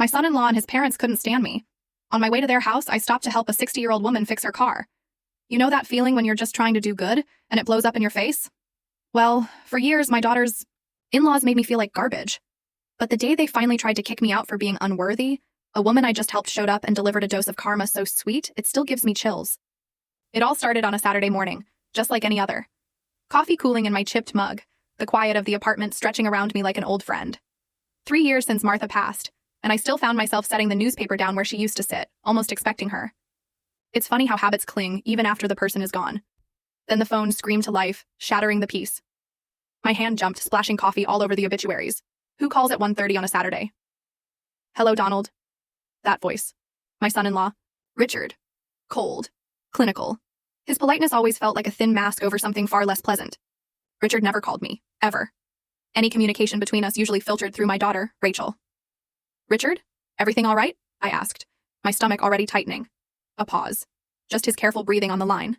My son-in-law and his parents couldn't stand me. On my way to their house, I stopped to help a 60-year-old woman fix her car. You know that feeling when you're just trying to do good, and it blows up in your face? Well, for years, my daughter's in-laws made me feel like garbage. But the day they finally tried to kick me out for being unworthy, a woman I just helped showed up and delivered a dose of karma so sweet, it still gives me chills. It all started on a Saturday morning, just like any other. Coffee cooling in my chipped mug, the quiet of the apartment stretching around me like an old friend. 3 years since Martha passed, and I still found myself setting the newspaper down where she used to sit, almost expecting her. It's funny how habits cling even after the person is gone. Then the phone screamed to life, shattering the peace. My hand jumped, splashing coffee all over the obituaries. Who calls at 1:30 on a Saturday? Hello, Donald. That voice. My son-in-law. Richard. Cold. Clinical. His politeness always felt like a thin mask over something far less pleasant. Richard never called me, ever. Any communication between us usually filtered through my daughter, Rachel. Richard? Everything all right? I asked, my stomach already tightening. A pause. Just his careful breathing on the line.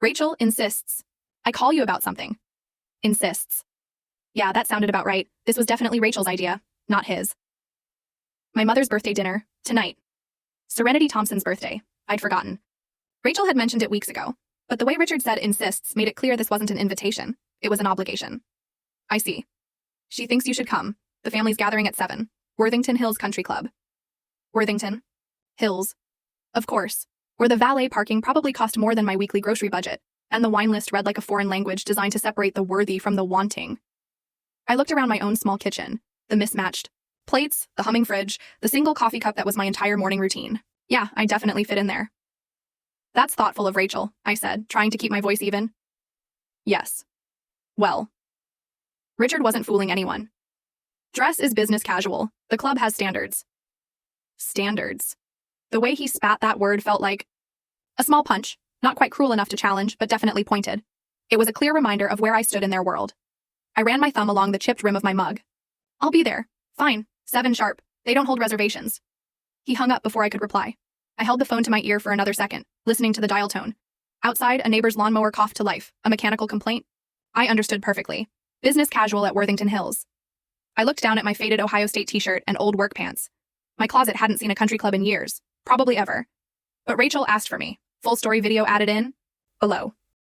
Rachel insists. I call you about something. Insists. Yeah, that sounded about right. This was definitely Rachel's idea, not his. My mother's birthday dinner, tonight. Serenity Thompson's birthday. I'd forgotten. Rachel had mentioned it weeks ago, but the way Richard said insists made it clear this wasn't an invitation. It was an obligation. I see. She thinks you should come. The family's gathering at 7. Worthington Hills Country Club. Worthington Hills. Of course. Where the valet parking probably cost more than my weekly grocery budget, and the wine list read like a foreign language designed to separate the worthy from the wanting. I looked around my own small kitchen, the mismatched plates, the humming fridge, the single coffee cup that was my entire morning routine. Yeah, I definitely fit in there. That's thoughtful of Rachel, I said, trying to keep my voice even. Yes. Well. Richard wasn't fooling anyone. Dress is business casual. The club has standards. Standards. The way he spat that word felt like a small punch, not quite cruel enough to challenge, but definitely pointed. It was a clear reminder of where I stood in their world. I ran my thumb along the chipped rim of my mug. I'll be there. Fine. 7 sharp. They don't hold reservations. He hung up before I could reply. I held the phone to my ear for another second, listening to the dial tone. Outside, a neighbor's lawnmower coughed to life, a mechanical complaint. I understood perfectly. Business casual at Worthington Hills. I looked down at my faded Ohio State t-shirt and old work pants. My closet hadn't seen a country club in years, probably ever. But Rachel asked for me. Full story video added in. Below.